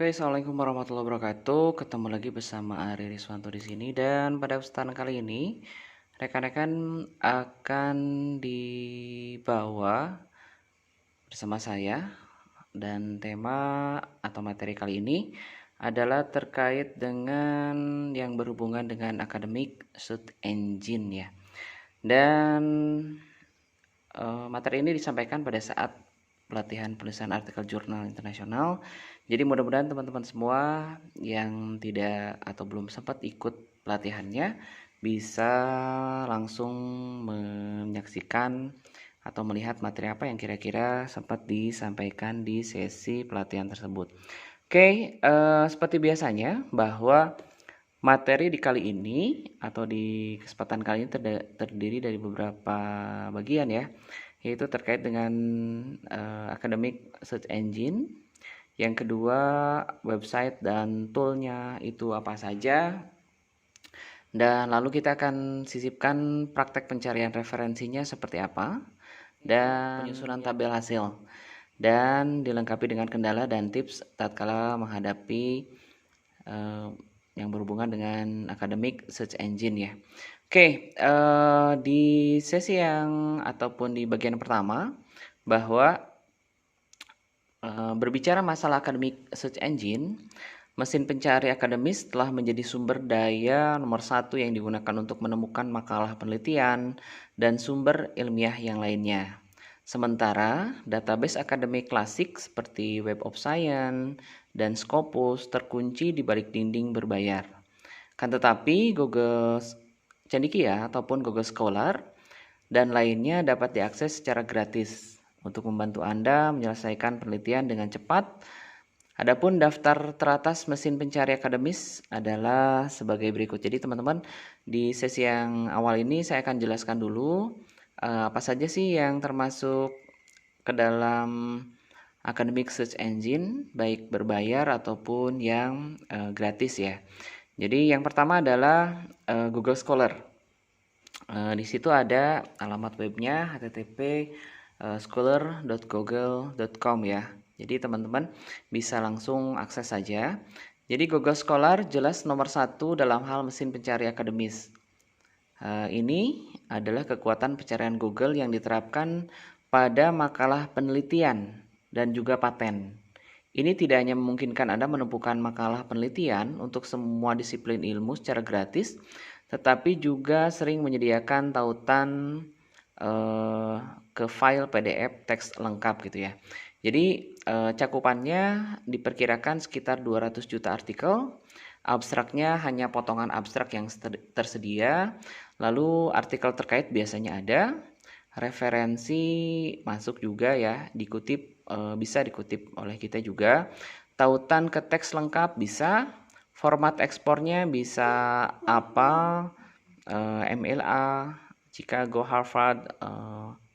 Assalamualaikum warahmatullahi wabarakatuh. Ketemu lagi bersama Ari Riswanto di sini dan pada kesempatan kali ini rekan-rekan akan dibawa bersama saya dan tema atau materi kali ini adalah terkait dengan yang berhubungan dengan akademik search engine ya. Dan materi ini disampaikan pada saat pelatihan penulisan artikel jurnal internasional. Jadi mudah-mudahan teman-teman semua yang tidak atau belum sempat ikut pelatihannya bisa langsung menyaksikan atau melihat materi apa yang kira-kira sempat disampaikan di sesi pelatihan tersebut. Oke, seperti biasanya bahwa materi di kali ini atau di kesempatan kali ini terdiri dari beberapa bagian ya, yaitu terkait dengan academic search engine. Yang kedua, website dan toolnya itu apa saja. Dan lalu kita akan sisipkan praktek pencarian referensinya seperti apa. Dan penyusunan tabel hasil. Dan dilengkapi dengan kendala dan tips tatkala menghadapi yang berhubungan dengan academic search engine ya. Oke, di sesi yang ataupun di bagian pertama bahwa berbicara masalah academic search engine, mesin pencari akademis telah menjadi sumber daya nomor satu yang digunakan untuk menemukan makalah penelitian dan sumber ilmiah yang lainnya. Sementara database akademik klasik seperti Web of Science dan Scopus terkunci di balik dinding berbayar. Kan tetapi Google Cendekia ataupun Google Scholar dan lainnya dapat diakses secara gratis untuk membantu Anda menyelesaikan penelitian dengan cepat. Adapun daftar teratas mesin pencari akademis adalah sebagai berikut. Jadi teman-teman, di sesi yang awal ini saya akan jelaskan dulu apa saja sih yang termasuk ke dalam academic search engine, baik berbayar ataupun yang gratis ya. Jadi yang pertama adalah Google Scholar. Di situ ada alamat webnya http scholar.google.com ya. Jadi teman-teman bisa langsung akses saja. Jadi Google Scholar jelas nomor satu dalam hal mesin pencari akademis. Ini adalah kekuatan pencarian Google yang diterapkan pada makalah penelitian dan juga paten. Ini tidak hanya memungkinkan Anda menemukan makalah penelitian untuk semua disiplin ilmu secara gratis, tetapi juga sering menyediakan tautan ke file PDF teks lengkap gitu ya. Jadi cakupannya diperkirakan sekitar 200 juta artikel. Abstraknya hanya potongan abstrak yang tersedia. Lalu artikel terkait biasanya ada. Referensi masuk juga ya, bisa dikutip oleh kita juga. Tautan ke teks lengkap bisa. Format ekspornya bisa apa, MLA, Chicago, Harvard,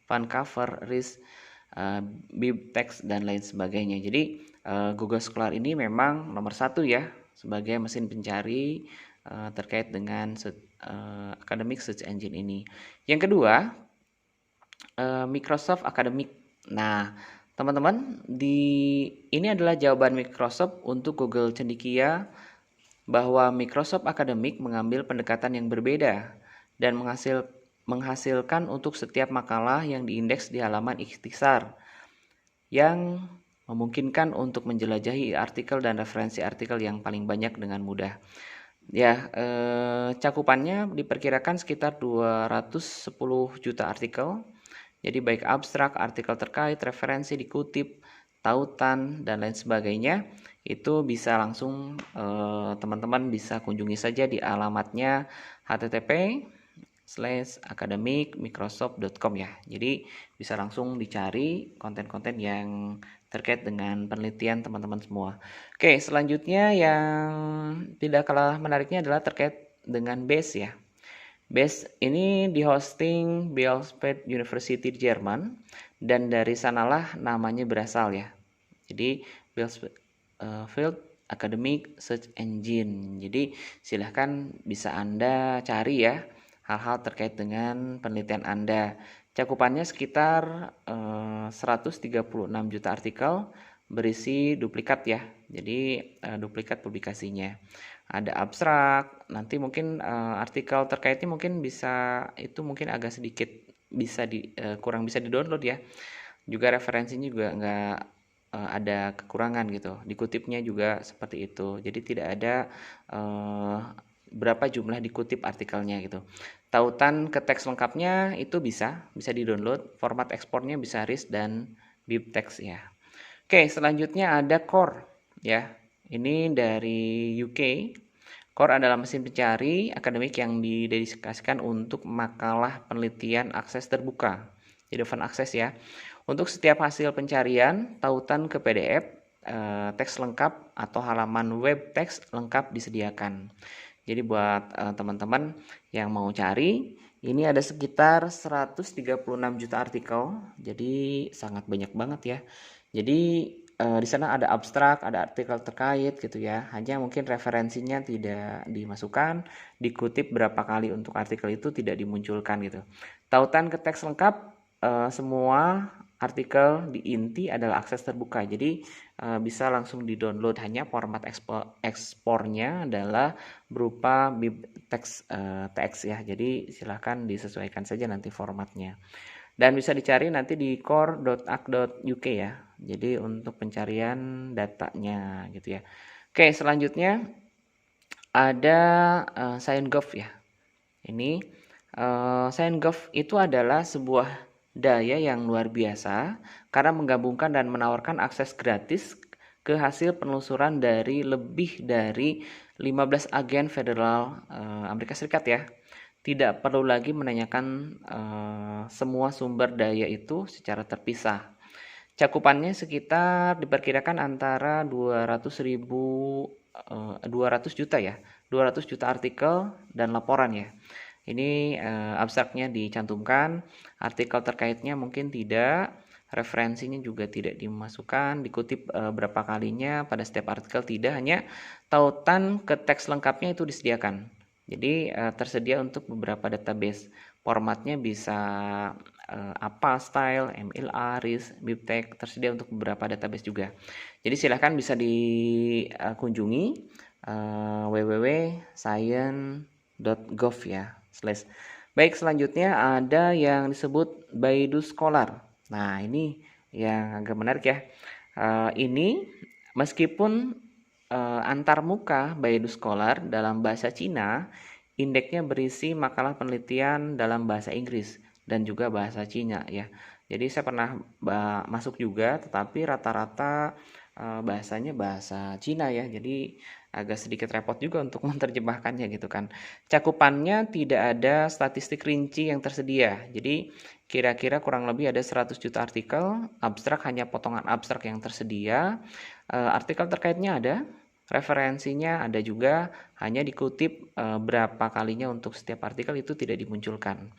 Vancouver, RIS, BibTeX dan lain sebagainya. Jadi Google Scholar ini memang nomor satu ya sebagai mesin pencari terkait dengan academic search engine ini. Yang kedua, Microsoft Academic. Nah, teman-teman, ini adalah jawaban Microsoft untuk Google Cendekia bahwa Microsoft Academic mengambil pendekatan yang berbeda dan menghasilkan untuk setiap makalah yang diindeks di halaman ikhtisar yang memungkinkan untuk menjelajahi artikel dan referensi artikel yang paling banyak dengan mudah. Ya, cakupannya diperkirakan sekitar 210 juta artikel. Jadi baik abstrak, artikel terkait, referensi dikutip, tautan dan lain sebagainya itu bisa langsung teman-teman bisa kunjungi saja di alamatnya http://academicmicrosoft.com ya. Jadi bisa langsung dicari konten-konten yang terkait dengan penelitian teman-teman semua. Oke, selanjutnya yang tidak kalah menariknya adalah terkait dengan base ya. Base ini di hosting Bielefeld University di Jerman dan dari sanalah namanya berasal ya. Jadi Bielefeld Academic Search Engine. Jadi silahkan bisa Anda cari ya hal-hal terkait dengan penelitian Anda. Cakupannya sekitar 136 juta artikel, berisi duplikat ya. Jadi duplikat publikasinya. Ada abstrak, nanti mungkin artikel terkaitnya mungkin bisa itu mungkin agak sedikit bisa kurang bisa di-download ya. Juga referensinya juga nggak ada kekurangan gitu. Dikutipnya juga seperti itu. Jadi tidak ada berapa jumlah dikutip artikelnya gitu. Tautan ke teks lengkapnya itu bisa di-download. Format ekspornya bisa RIS dan BibTeX ya. Oke, selanjutnya ada Core ya. Ini dari UK. Core adalah mesin pencari akademik yang didedikasikan untuk makalah penelitian akses terbuka. Jadi open access ya. Untuk setiap hasil pencarian, tautan ke PDF, teks lengkap atau halaman web teks lengkap disediakan. Jadi buat teman-teman yang mau cari, ini ada sekitar 136 juta artikel. Jadi sangat banyak banget ya. Jadi di sana ada abstrak, ada artikel terkait gitu ya. Hanya mungkin referensinya tidak dimasukkan, dikutip berapa kali untuk artikel itu tidak dimunculkan gitu. Tautan ke teks lengkap, semua artikel di inti adalah akses terbuka. Jadi bisa langsung di-download, hanya format ekspornya adalah berupa BibTeX TX ya. Jadi silahkan disesuaikan saja nanti formatnya. Dan bisa dicari nanti di core.ac.uk ya. Jadi untuk pencarian datanya gitu ya. Oke, selanjutnya ada ScienceGov ya. Ini ScienceGov itu adalah sebuah daya yang luar biasa karena menggabungkan dan menawarkan akses gratis ke hasil penelusuran dari lebih dari 15 agen federal Amerika Serikat ya. Tidak perlu lagi menanyakan semua sumber daya itu secara terpisah. Cakupannya sekitar diperkirakan antara 200 juta ya. 200 juta artikel dan laporan ya. Ini abstraknya dicantumkan, artikel terkaitnya mungkin tidak, referensinya juga tidak dimasukkan, dikutip berapa kalinya pada setiap artikel tidak, hanya tautan ke teks lengkapnya itu disediakan. Jadi tersedia untuk beberapa database. Formatnya bisa apa style, MLA, RIS, BibTeX, tersedia untuk beberapa database juga. Jadi silahkan bisa dikunjungi www.science.gov ya. Baik, selanjutnya ada yang disebut Baidu Scholar. Nah, ini yang agak menarik ya. Ini meskipun antarmuka Baidu Scholar dalam bahasa Cina, indeksnya berisi makalah penelitian dalam bahasa Inggris dan juga bahasa Cina ya. Jadi saya pernah masuk juga, tetapi rata-rata bahasanya bahasa Cina ya. Jadi agak sedikit repot juga untuk menerjemahkannya gitu kan. Cakupannya tidak ada statistik rinci yang tersedia. Jadi kira-kira kurang lebih ada 100 juta artikel, abstrak hanya potongan abstrak yang tersedia. Artikel terkaitnya ada, referensinya ada juga, hanya dikutip berapa kalinya untuk setiap artikel itu tidak dimunculkan.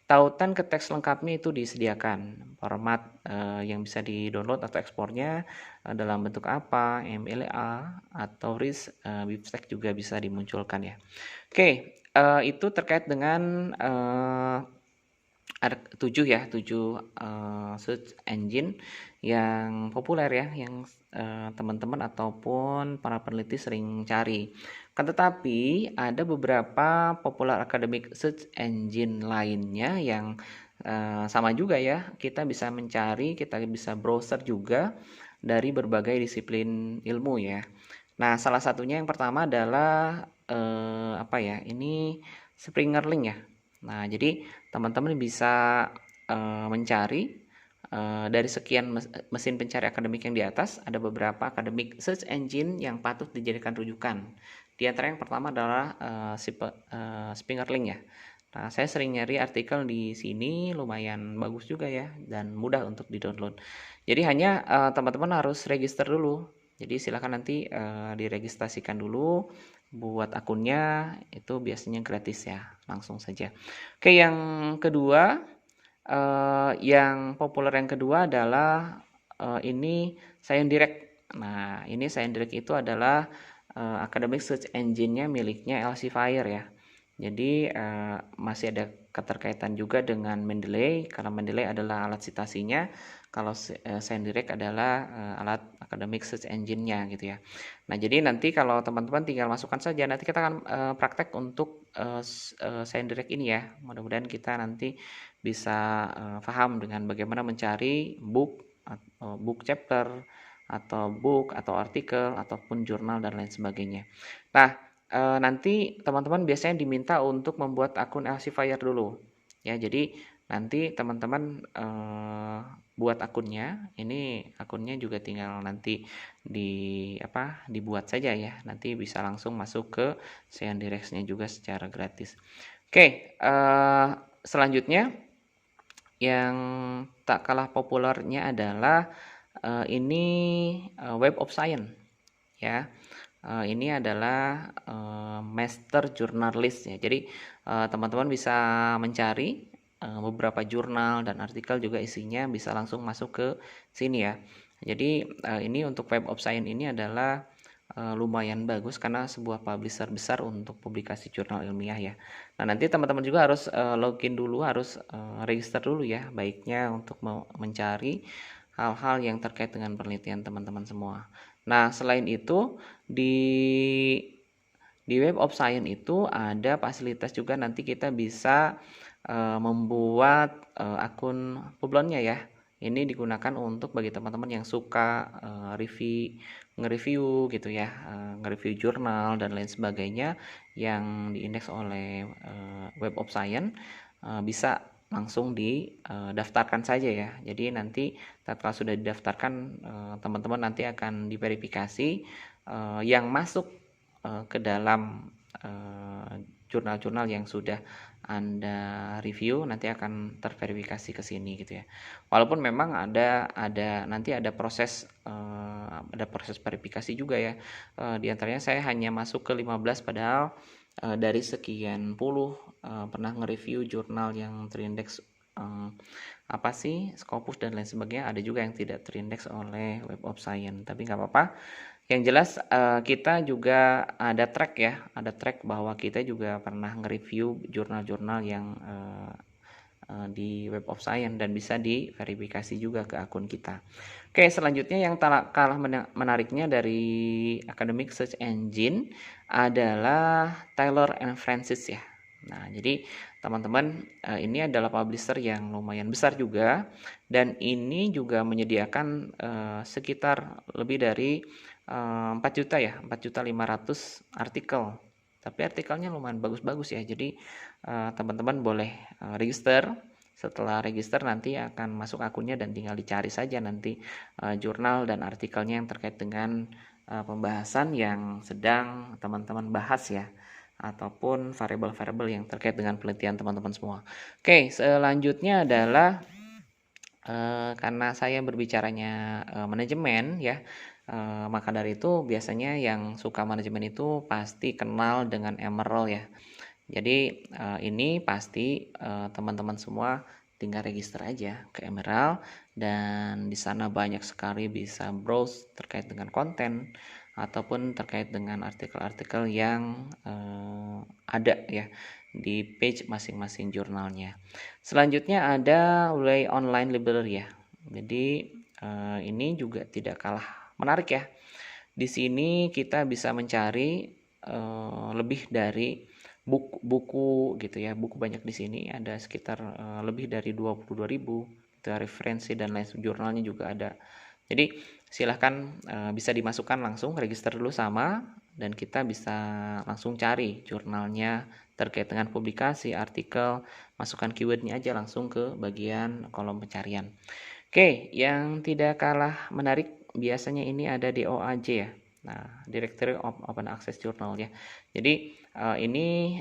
Tautan ke teks lengkapnya itu disediakan, format yang bisa di-download atau ekspornya dalam bentuk apa, MLA atau RIS, BibTeX juga bisa dimunculkan ya. Oke, itu terkait dengan 7 ya, 7 search engine yang populer ya, yang teman-teman ataupun para peneliti sering cari. Kan tetapi ada beberapa popular academic search engine lainnya yang sama juga ya, kita bisa mencari, kita bisa browser juga dari berbagai disiplin ilmu ya. Nah, salah satunya yang pertama adalah apa ya? Ini Springerlink ya. Nah, jadi teman-teman bisa mencari dari sekian mesin pencari akademik yang di atas, ada beberapa academic search engine yang patut dijadikan rujukan. Di antara yang pertama adalah Springerlink ya. Nah, saya sering nyari artikel di sini, lumayan bagus juga ya, dan mudah untuk di-download. Jadi hanya teman-teman harus register dulu. Jadi silakan nanti diregistrasikan dulu buat akunnya, itu biasanya gratis ya, langsung saja. Oke, yang kedua, yang populer yang kedua adalah ini ScienceDirect. Nah, ini ScienceDirect itu adalah academic search engine-nya miliknya Elsevier ya. Jadi masih ada keterkaitan juga dengan Mendeley, karena Mendeley adalah alat citasinya, kalau ScienDirect adalah alat academic search engine-nya gitu ya. Nah, jadi nanti kalau teman-teman tinggal masukkan saja, nanti kita akan praktek untuk ScienDirect ini ya. Mudah-mudahan kita nanti bisa paham dengan bagaimana mencari book atau book chapter atau book atau artikel ataupun jurnal dan lain sebagainya. Nah, nanti teman-teman biasanya diminta untuk membuat akun Elsevier dulu ya. Jadi nanti teman-teman buat akunnya. Ini akunnya juga tinggal nanti dibuat saja ya. Nanti bisa langsung masuk ke ScienDirect-nya juga secara gratis. Oke, selanjutnya yang tak kalah populernya adalah ini Web of Science ya. Ini adalah master journalist ya. Jadi teman-teman bisa mencari beberapa jurnal dan artikel juga isinya bisa langsung masuk ke sini ya. Jadi ini untuk Web of Science ini adalah lumayan bagus karena sebuah publisher besar untuk publikasi jurnal ilmiah ya. Nah, nanti teman-teman juga harus login dulu, harus register dulu ya, baiknya untuk mencari hal-hal yang terkait dengan penelitian teman-teman semua. Nah, selain itu di Web of Science itu ada fasilitas juga, nanti kita bisa membuat akun Publonnya ya. Ini digunakan untuk bagi teman-teman yang suka nge-review gitu ya, nge-review jurnal dan lain sebagainya yang diindeks oleh Web of Science, bisa langsung didaftarkan saja ya. Jadi nanti setelah sudah didaftarkan, teman-teman nanti akan diverifikasi yang masuk ke dalam jurnal-jurnal yang sudah Anda review nanti akan terverifikasi ke sini gitu ya. Walaupun memang nanti ada proses verifikasi juga ya. Di antaranya saya hanya masuk ke 15, padahal dari sekian puluh pernah nge-review jurnal yang terindeks Scopus dan lain sebagainya. Ada juga yang tidak terindeks oleh Web of Science, tapi nggak apa-apa. Yang jelas kita juga ada track ya, ada track bahwa kita juga pernah nge-review jurnal-jurnal yang di Web of Science dan bisa diverifikasi juga ke akun kita. Oke, selanjutnya yang kalah menariknya dari Academic Search Engine adalah Taylor and Francis ya. Nah, jadi teman-teman, ini adalah publisher yang lumayan besar juga, dan ini juga menyediakan sekitar lebih dari 4 juta ya, 4.500.000 artikel. Tapi artikelnya lumayan bagus-bagus ya. Jadi teman-teman boleh register. Setelah register nanti akan masuk akunnya dan tinggal dicari saja nanti jurnal dan artikelnya yang terkait dengan pembahasan yang sedang teman-teman bahas ya, ataupun variabel-variabel yang terkait dengan penelitian teman-teman semua. Oke, selanjutnya adalah karena saya berbicaranya manajemen ya, maka dari itu biasanya yang suka manajemen itu pasti kenal dengan Emerald ya. Jadi ini pasti teman-teman semua tinggal register aja ke Emerald, dan di sana banyak sekali bisa browse terkait dengan konten ataupun terkait dengan artikel-artikel yang ada ya di page masing-masing jurnalnya. Selanjutnya ada Ulay Online Library ya. Jadi ini juga tidak kalah menarik ya. Di sini kita bisa mencari lebih dari buku gitu ya. Buku banyak di sini, ada sekitar lebih dari 22.000. Referensi dan lain jurnalnya juga ada. Jadi silahkan bisa dimasukkan langsung, register dulu sama, dan kita bisa langsung cari jurnalnya terkait dengan publikasi, artikel, masukkan keywordnya aja langsung ke bagian kolom pencarian. Oke, yang tidak kalah menarik biasanya ini ada DOAJ ya. Nah, Directory of Open Access Journal ya. Jadi ini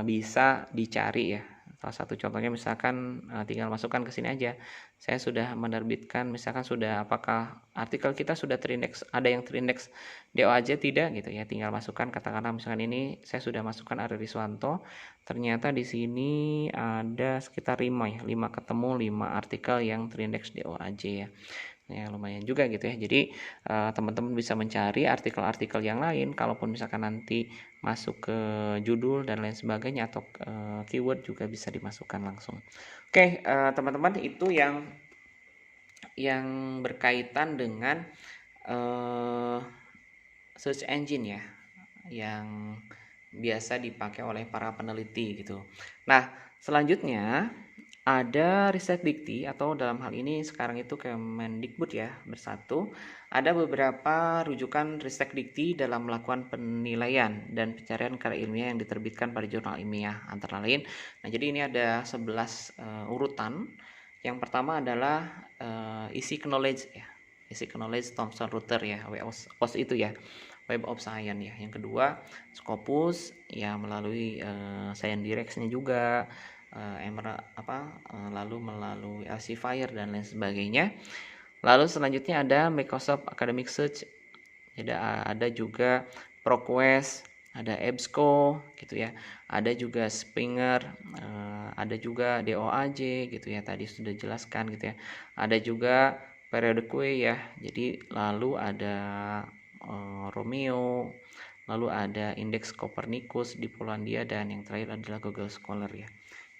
bisa dicari ya. Salah satu contohnya misalkan tinggal masukkan ke sini aja. Saya sudah menerbitkan, misalkan apakah artikel kita sudah terindeks, ada yang terindeks DOAJ tidak gitu ya. Tinggal masukkan, katakanlah misalkan ini saya sudah masukkan Ari Riswanto. Ternyata di sini ada sekitar 5 ketemu 5 artikel yang terindeks DOAJ ya. Ya lumayan juga gitu ya. Jadi teman-teman bisa mencari artikel-artikel yang lain, kalaupun misalkan nanti masuk ke judul dan lain sebagainya, atau keyword juga bisa dimasukkan langsung. Oke, teman-teman, itu yang berkaitan dengan search engine ya, yang biasa dipakai oleh para peneliti gitu. Nah, selanjutnya ada Ristekdikti, atau dalam hal ini sekarang itu Kemendikbud ya, bersatu. Ada beberapa rujukan Ristekdikti dalam melakukan penilaian dan pencarian karya ilmiah yang diterbitkan pada jurnal ilmiah antara lain. Nah, jadi ini ada 11 urutan. Yang pertama adalah Easy Knowledge ya. Easy Knowledge Thomson Reuters ya, WOS itu ya. Web of Science ya. Yang kedua Scopus ya, melalui Science Direct-nya juga. Lalu melalui Elsevier dan lain sebagainya. Lalu selanjutnya ada Microsoft Academic Search, ada juga ProQuest, ada EBSCO gitu ya, ada juga Springer, ada juga DOAJ gitu ya, tadi sudah jelaskan gitu ya, ada juga Periodique ya, jadi lalu ada Romeo, lalu ada Indeks Copernicus di Polandia, dan yang terakhir adalah Google Scholar ya.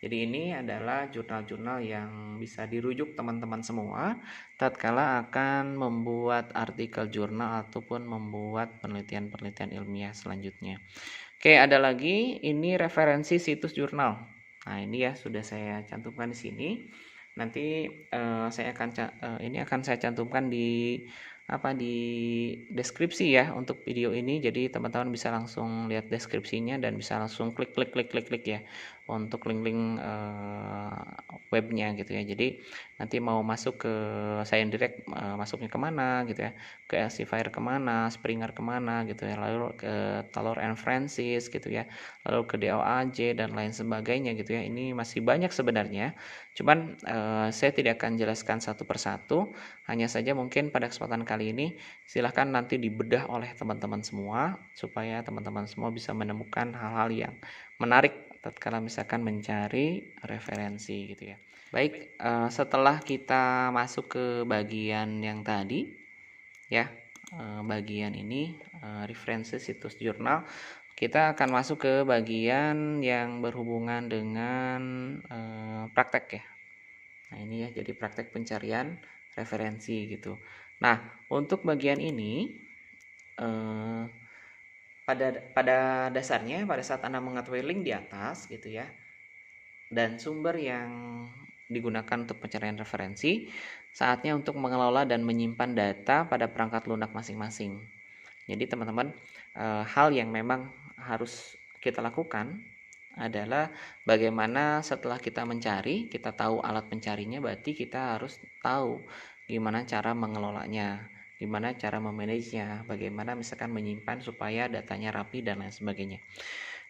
Jadi ini adalah jurnal-jurnal yang bisa dirujuk teman-teman semua tatkala akan membuat artikel jurnal ataupun membuat penelitian-penelitian ilmiah selanjutnya. Oke, ada lagi ini referensi situs jurnal. Nah, ini ya sudah saya cantumkan di sini. Nanti ini akan saya cantumkan di deskripsi ya untuk video ini. Jadi teman-teman bisa langsung lihat deskripsinya dan bisa langsung klik ya untuk link-link webnya gitu ya. Jadi nanti mau masuk ke Science Direct, masuknya kemana gitu ya, ke Elsevier kemana, Springer kemana gitu ya, lalu ke Taylor and Francis gitu ya, lalu ke DOAJ dan lain sebagainya gitu ya. Ini masih banyak sebenarnya, cuman saya tidak akan jelaskan satu persatu, hanya saja mungkin pada kesempatan kali ini silahkan nanti dibedah oleh teman-teman semua supaya teman-teman semua bisa menemukan hal-hal yang menarik tatkala misalkan mencari referensi gitu ya. Baik, setelah kita masuk ke bagian yang tadi ya, bagian ini referensi situs jurnal, kita akan masuk ke bagian yang berhubungan dengan praktek ya. Nah, ini ya, jadi praktek pencarian referensi gitu. Nah, untuk bagian ini pada dasarnya pada saat Anda mengetahui link di atas gitu ya, dan sumber yang digunakan untuk pencarian referensi, saatnya untuk mengelola dan menyimpan data pada perangkat lunak masing-masing. Jadi teman-teman, hal yang memang harus kita lakukan adalah bagaimana setelah kita mencari, kita tahu alat pencarinya, berarti kita harus tahu gimana cara mengelolanya, gimana cara memanagenya, bagaimana misalkan menyimpan supaya datanya rapi dan lain sebagainya.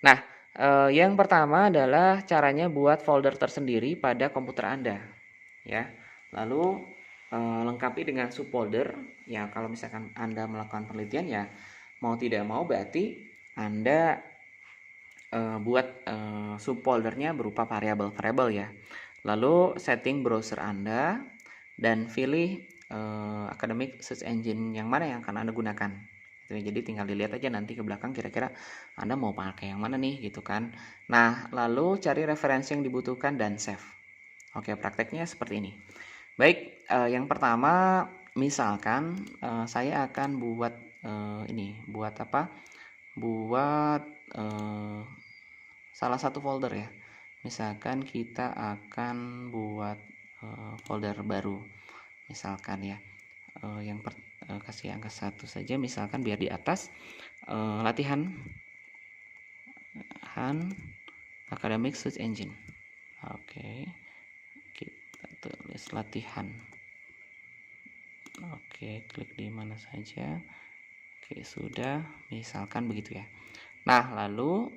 Nah, yang pertama adalah caranya buat folder tersendiri pada komputer Anda ya. Lalu lengkapi dengan subfolder ya. Kalau misalkan Anda melakukan penelitian ya, mau tidak mau berarti Anda buat subfoldernya berupa variabel-variabel ya. Lalu setting browser Anda dan pilih academic search engine yang mana yang akan Anda gunakan. Jadi tinggal dilihat aja nanti ke belakang kira-kira Anda mau pakai yang mana nih gitu kan. Nah, lalu cari referensi yang dibutuhkan dan save. Oke, prakteknya seperti ini. Baik, yang pertama misalkan saya akan buat buat salah satu folder ya. Misalkan kita akan buat folder baru. Misalkan ya, kasih angka 1 saja misalkan biar di atas, latihan academic search engine. Oke, kita tulis latihan. Oke, klik di mana saja. Oke, sudah, misalkan begitu ya. Nah, lalu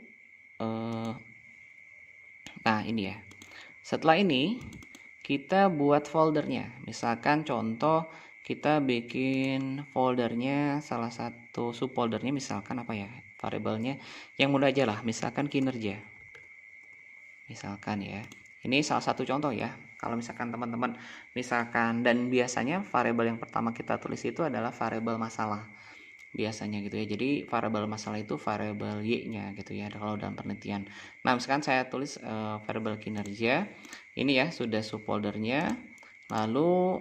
nah ini ya, setelah ini kita buat foldernya. Misalkan contoh kita bikin foldernya, salah satu subfoldernya misalkan apa ya, variabelnya yang mudah aja lah, misalkan kinerja misalkan ya. Ini salah satu contoh ya. Kalau misalkan teman-teman misalkan, dan biasanya variabel yang pertama kita tulis itu adalah variabel masalah. biasanya gitu ya. Jadi variabel masalah itu variabel y-nya gitu ya kalau dalam penelitian. Nah, misalkan saya tulis variabel kinerja. Ini ya sudah subfoldernya. Lalu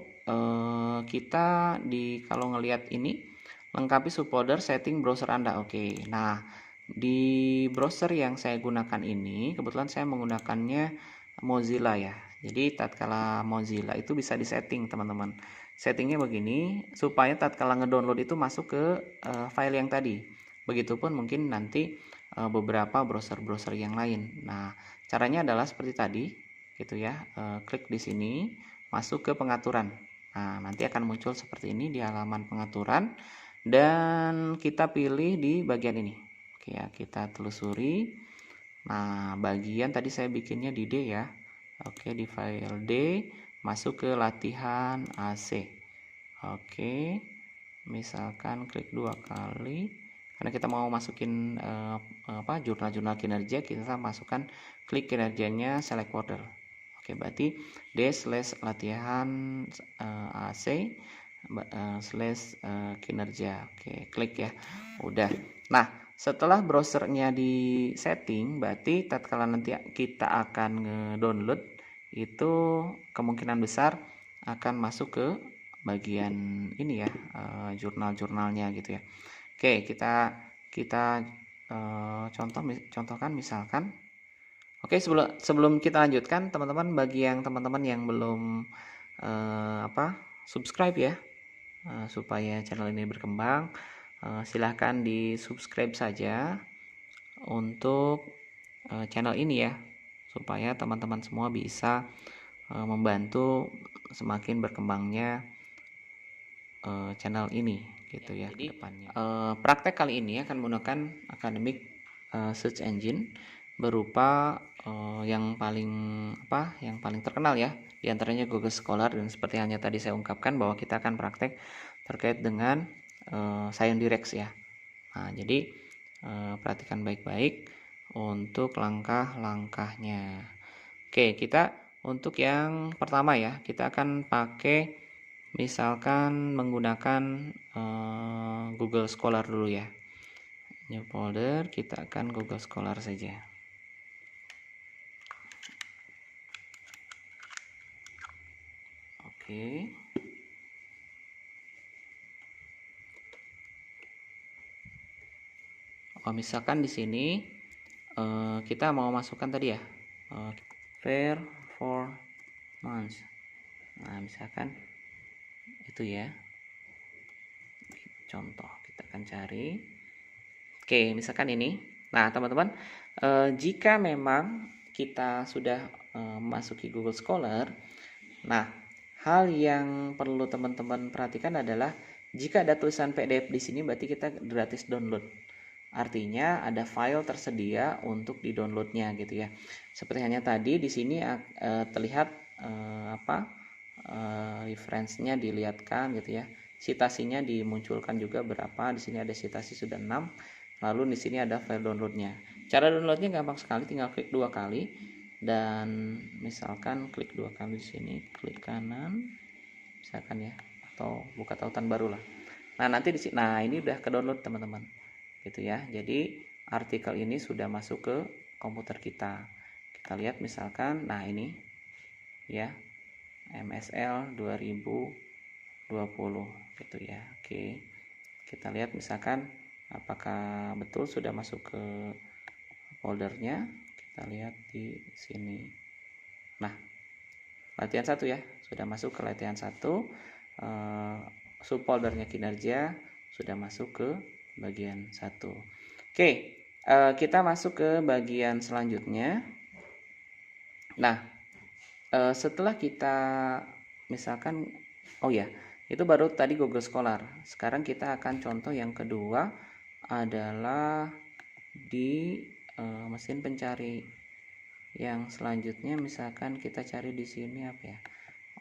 kita kalau ngelihat ini lengkapi subfolder setting browser Anda. Oke. Nah, di browser yang saya gunakan ini kebetulan saya menggunakannya Mozilla ya. Jadi tatkala Mozilla itu bisa disetting teman-teman. Settingnya begini supaya tatkala ngedownload itu masuk ke file yang tadi. Begitupun mungkin nanti beberapa browser-browser yang lain. Nah, caranya adalah seperti tadi gitu ya. Klik di sini, masuk ke pengaturan. Nah, nanti akan muncul seperti ini di halaman pengaturan dan kita pilih di bagian ini. Oke ya, kita telusuri. Nah, bagian tadi saya bikinnya di D ya. Oke, di file D, masuk ke latihan AC. Oke, misalkan klik 2 kali. Karena kita mau masukin jurnal-jurnal kinerja, kita masukkan klik kinerjanya select folder. Oke, berarti D/latihan AC /kinerja. Oke, klik ya. Udah. Nah, setelah browsernya di setting, berarti tatkala nanti kita akan nge-download itu kemungkinan besar akan masuk ke bagian ini ya, jurnal-jurnalnya gitu ya. Oke, kita contohkan misalkan. Oke, sebelum kita lanjutkan teman-teman, bagi yang teman-teman yang belum subscribe ya, supaya channel ini berkembang, silahkan di subscribe saja untuk channel ini ya, supaya teman-teman semua bisa membantu semakin berkembangnya channel ini gitu ya. Jadi praktek kali ini akan menggunakan academic search engine berupa yang paling terkenal ya, diantaranya Google Scholar, dan seperti halnya tadi saya ungkapkan bahwa kita akan praktek terkait dengan ScienceDirect ya. Nah, jadi perhatikan baik-baik untuk langkah-langkahnya. Oke, kita untuk yang pertama ya, kita akan pakai misalkan menggunakan Google Scholar dulu ya. New folder, kita akan Google Scholar saja. Oke. Misalkan di sini kita mau masukkan tadi ya, fair for months. Nah, misalkan itu ya. Contoh, kita akan cari. Oke, misalkan ini. Nah, teman-teman, jika memang kita sudah memasuki Google Scholar, nah, hal yang perlu teman-teman perhatikan adalah jika ada tulisan PDF di sini berarti kita gratis download. Artinya ada file tersedia untuk di-downloadnya gitu ya. Seperti hanya tadi di sini terlihat reference-nya dilihatkan gitu ya. Citasinya dimunculkan juga berapa. Di sini ada citasi sudah 6. Lalu di sini ada file downloadnya. Cara downloadnya gampang sekali, tinggal klik 2 kali dan misalkan klik 2 kali di sini, klik kanan misalkan ya, atau buka tautan baru lah. Nah, nanti di sini, nah ini udah ke download teman-teman. Gitu ya. Jadi artikel ini sudah masuk ke komputer kita. Kita lihat misalkan, nah ini ya, MSL 2020 gitu ya. Oke, kita lihat misalkan apakah betul sudah masuk ke foldernya. Kita lihat di sini. Nah, latihan 1 ya, sudah masuk ke latihan 1. Subfoldernya kinerja sudah masuk ke bagian 1. Oke, kita masuk ke bagian selanjutnya. Nah, setelah kita misalkan, oh ya, itu baru tadi Google Scholar. Sekarang kita akan contoh yang kedua adalah di mesin pencari. Yang selanjutnya misalkan kita cari di sini apa ya?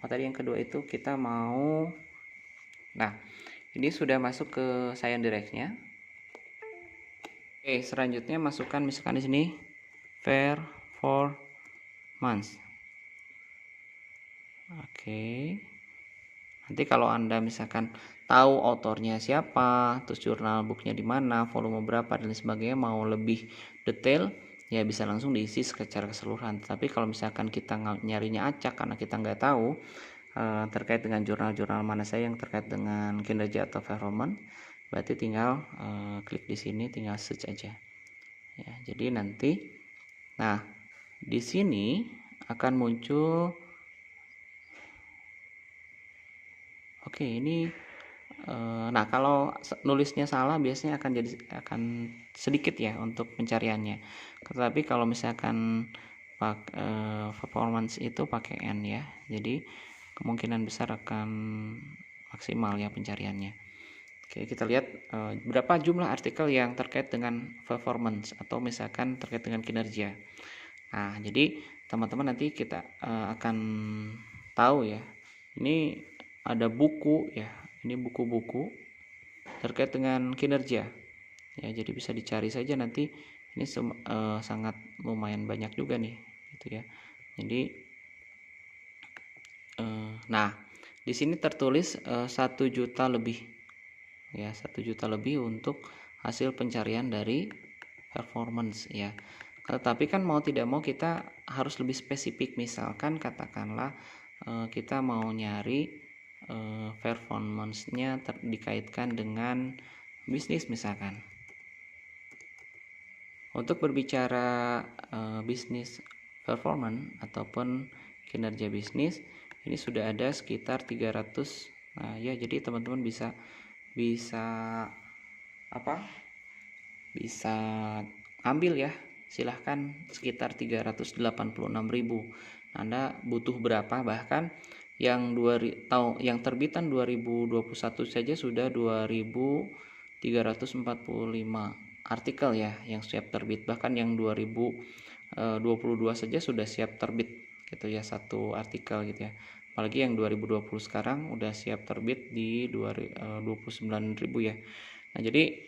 Oh, tadi yang kedua itu kita mau. Nah, ini sudah masuk ke ScienceDirect-nya. Oke, selanjutnya masukkan misalkan di sini fair for months. Oke. Nanti kalau Anda misalkan tahu autornya siapa, terus jurnal booknya di mana, volume berapa dan sebagainya, mau lebih detail ya bisa langsung diisi secara keseluruhan. Tapi kalau misalkan kita nyarinya acak karena kita nggak tahu terkait dengan jurnal-jurnal mana saya yang terkait dengan kinerja atau performance, berarti tinggal klik di sini, tinggal search aja. Ya, jadi nanti, nah di sini akan muncul, oke ini. Nah, kalau nulisnya salah biasanya akan sedikit ya untuk pencariannya. Tetapi kalau misalkan performance itu pakai N ya, jadi kemungkinan besar akan maksimal ya pencariannya. Oke, kita lihat berapa jumlah artikel yang terkait dengan performance atau misalkan terkait dengan kinerja. Nah, jadi teman-teman nanti kita akan tahu ya. Ini ada buku ya. Ini buku-buku terkait dengan kinerja. Ya, jadi bisa dicari saja nanti. Ini sangat lumayan banyak juga nih, gitu ya. Jadi nah, di sini tertulis 1 juta lebih. Ya, 1 juta lebih untuk hasil pencarian dari performance ya. Tetapi kan mau tidak mau kita harus lebih spesifik. Misalkan katakanlah kita mau nyari performance-nya dikaitkan dengan bisnis misalkan. Untuk berbicara bisnis performance ataupun kinerja bisnis, ini sudah ada sekitar 300. Nah, ya jadi teman-teman bisa ambil ya, silahkan sekitar 386.000. Anda butuh berapa, bahkan yang terbitan 2021 saja sudah 2345 artikel ya yang siap terbit, bahkan yang 2022 saja sudah siap terbit gitu ya, satu artikel gitu ya. Apalagi yang 2020 sekarang udah siap terbit di 29.000 ya. Nah, jadi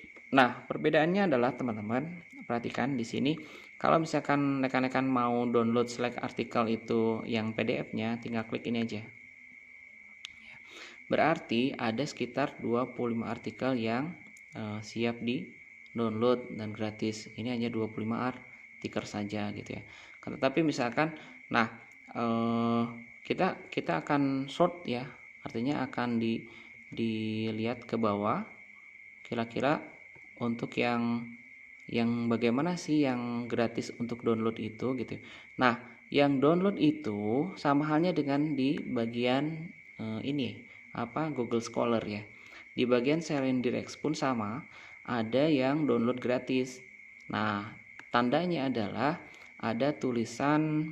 perbedaannya adalah teman-teman perhatikan di sini, kalau misalkan rekan-rekan mau download select artikel itu yang PDF-nya, tinggal klik ini aja. Berarti ada sekitar 25 artikel yang siap di download dan gratis. Ini hanya 25 artikel saja gitu ya. Tetapi misalkan kita akan sort ya. Artinya akan dilihat ke bawah kira-kira untuk yang bagaimana sih yang gratis untuk download itu gitu. Nah, yang download itu sama halnya dengan di bagian Google Scholar ya. Di bagian Selenium Direct pun sama, ada yang download gratis. Nah, tandanya adalah ada tulisan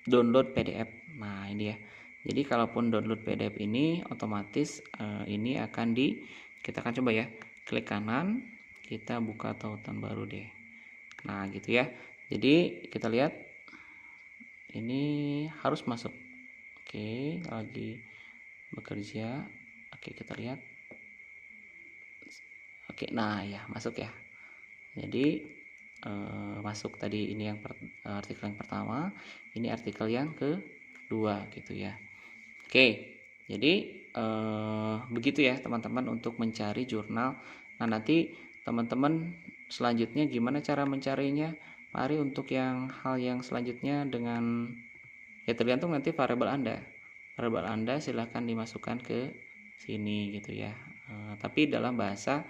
download PDF. Nah, ini ya. Jadi kalaupun download PDF ini otomatis ini akan kita akan coba ya. Klik kanan, kita buka tautan baru deh. Nah, gitu ya. Jadi kita lihat ini harus masuk. Oke, lagi bekerja. Oke, kita lihat. Oke, nah ya masuk ya. Jadi masuk tadi ini yang artikel yang pertama, ini artikel yang kedua gitu ya. Oke, jadi begitu ya teman-teman untuk mencari jurnal. Nah, nanti teman-teman selanjutnya gimana cara mencarinya? Mari untuk hal yang selanjutnya dengan ya tergantung nanti variabel Anda. Variabel Anda silahkan dimasukkan ke sini gitu ya. Tapi dalam bahasa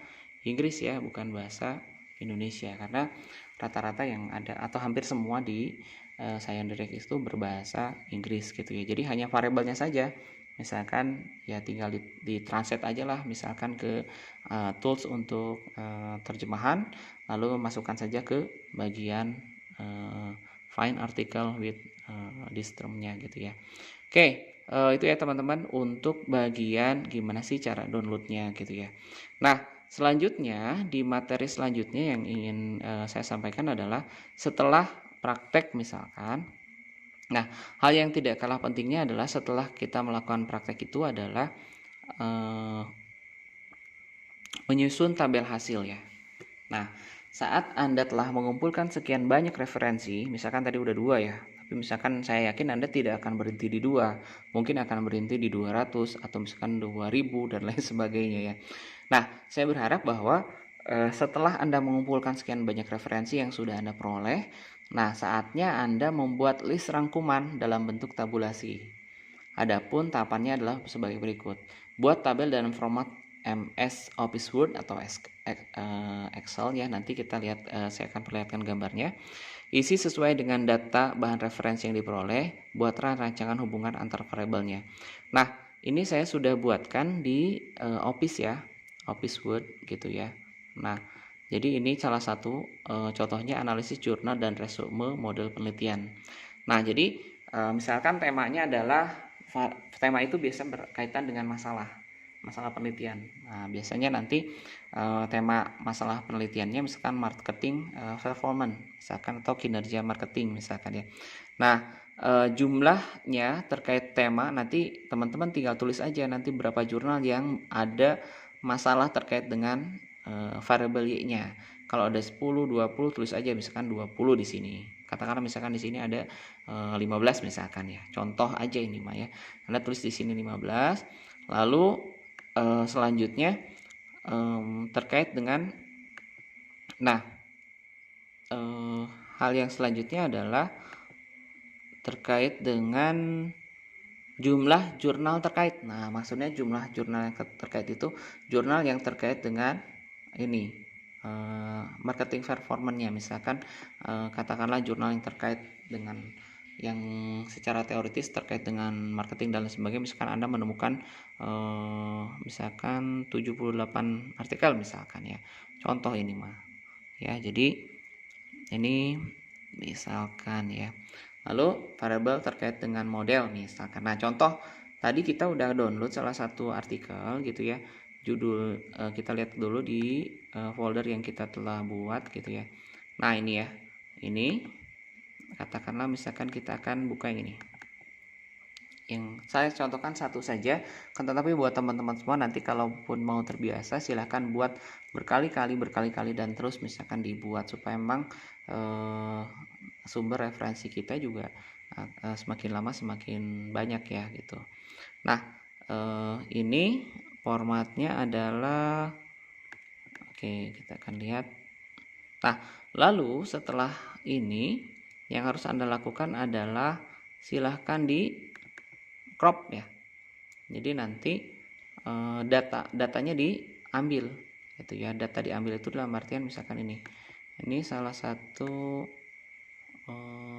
Inggris ya, bukan bahasa Indonesia, karena rata-rata yang ada atau hampir semua di Science Direct itu berbahasa Inggris gitu ya. Jadi hanya variabelnya saja. Misalkan ya tinggal di translate aja lah, misalkan ke tools untuk terjemahan, lalu masukkan saja ke bagian find article with this term-nya gitu ya. Oke, itu ya teman-teman untuk bagian gimana sih cara downloadnya gitu ya. Nah, selanjutnya di materi selanjutnya yang ingin saya sampaikan adalah setelah praktek misalkan. Nah, hal yang tidak kalah pentingnya adalah setelah kita melakukan praktek itu adalah menyusun tabel hasil ya. Nah, saat Anda telah mengumpulkan sekian banyak referensi, misalkan tadi udah 2 ya, Tapi misalkan saya yakin Anda tidak akan berhenti di 2, mungkin akan berhenti di 200 atau misalkan 2000 dan lain sebagainya ya. Nah, saya berharap bahwa setelah Anda mengumpulkan sekian banyak referensi yang sudah Anda peroleh, nah saatnya Anda membuat list rangkuman dalam bentuk tabulasi. Adapun tahapannya adalah sebagai berikut. Buat tabel dalam format MS Office Word atau Excel ya. Nanti kita lihat, saya akan perlihatkan gambarnya. Isi sesuai dengan data bahan referensi yang diperoleh. Buatlah rancangan hubungan antar variabelnya. Nah, ini saya sudah buatkan di Office ya, Office Word gitu ya. Nah, jadi ini salah satu contohnya analisis jurnal dan resume model penelitian. Nah, jadi misalkan temanya adalah tema itu biasa berkaitan dengan masalah penelitian. Nah, biasanya nanti tema masalah penelitiannya misalkan marketing performance, misalkan atau kinerja marketing misalkan ya. Nah, jumlahnya terkait tema nanti teman-teman tinggal tulis aja nanti berapa jurnal yang ada masalah terkait dengan variabel Y-nya. Kalau ada 10, 20 tulis aja misalkan 20 di sini. Katakanlah misalkan di sini ada 15 misalkan ya. Contoh aja ini mah ya. Anda tulis di sini 15. Lalu selanjutnya terkait dengan hal yang selanjutnya adalah terkait dengan jumlah jurnal terkait. Nah, maksudnya jumlah jurnal yang terkait itu jurnal yang terkait dengan ini marketing performance-nya. Misalkan katakanlah jurnal yang terkait dengan yang secara teoritis terkait dengan marketing dan lain sebagainya. Misalkan Anda menemukan misalkan 78 artikel misalkan ya. Contoh ini mah. Ya, jadi ini misalkan ya. Lalu variabel terkait dengan model misalkan. Nah, contoh tadi kita udah download salah satu artikel gitu ya. Judul kita lihat dulu di folder yang kita telah buat gitu ya. Nah, ini ya. Ini katakanlah misalkan kita akan buka yang ini. Yang saya contohkan satu saja, kan tetapi buat teman-teman semua nanti kalaupun mau terbiasa silahkan buat berkali-kali dan terus misalkan dibuat supaya memang sumber referensi kita juga semakin lama semakin banyak ya gitu. Nah, ini formatnya adalah oke, kita akan lihat. Nah, lalu setelah ini yang harus Anda lakukan adalah silahkan di crop ya. Jadi nanti datanya diambil gitu ya. Data diambil itu dalam artian misalkan ini salah satu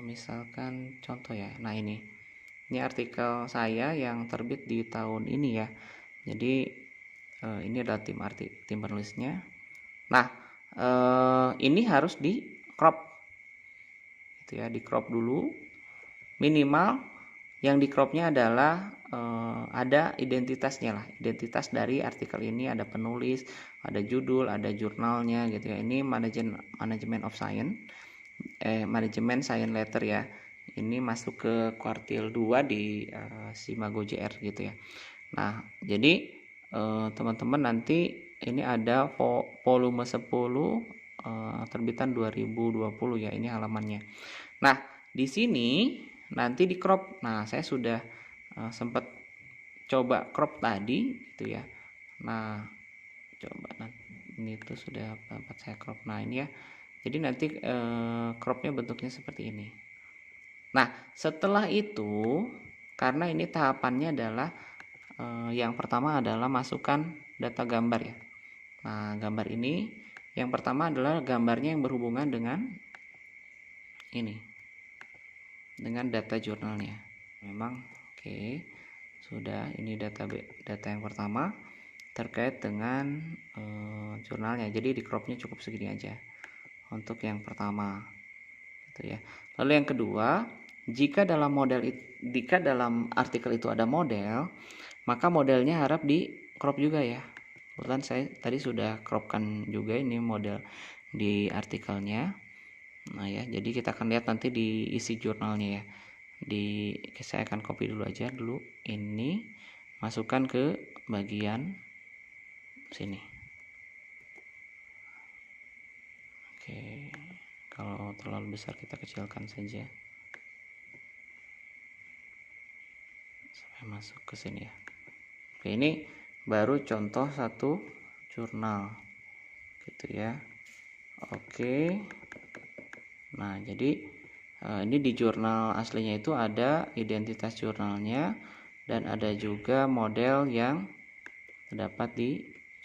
misalkan contoh ya. Nah, ini artikel saya yang terbit di tahun ini ya. Jadi ini adalah tim penulisnya. Nah, ini harus di crop gitu ya, di crop dulu. Minimal yang di cropnya adalah ada identitasnya lah, identitas dari artikel ini, ada penulis, ada judul, ada jurnalnya gitu ya. Ini manajemen of science, manajemen science letter ya. Ini masuk ke kuartil 2 di Simago JR gitu ya. Nah, jadi teman-teman nanti ini ada volume 10 terbitan 2020 ya, ini halamannya. Nah, di sini nanti di crop. Nah, saya sudah sempat coba crop tadi gitu ya. Nah, coba ini tuh sudah dapat saya crop. Nah, ini ya. Jadi nanti cropnya bentuknya seperti ini. Nah, setelah itu karena ini tahapannya adalah yang pertama adalah masukkan data gambar ya. Nah, gambar ini yang pertama adalah gambarnya yang berhubungan dengan ini, dengan data jurnalnya. Memang oke, sudah ini data yang pertama terkait dengan jurnalnya. Jadi di cropnya cukup segini aja untuk yang pertama gitu ya. Lalu yang kedua, jika dalam artikel itu ada model, maka modelnya harap di crop juga ya. Kebetulan saya tadi sudah cropkan juga ini model di artikelnya. Nah ya, jadi kita akan lihat nanti di isi jurnalnya ya. Saya akan copy dulu aja dulu ini, masukkan ke bagian sini. Oke, kalau terlalu besar kita kecilkan saja. Sampai masuk ke sini ya. Oke, ini baru contoh satu jurnal gitu ya. Oke. Nah, jadi ini di jurnal aslinya itu ada identitas jurnalnya dan ada juga model yang terdapat di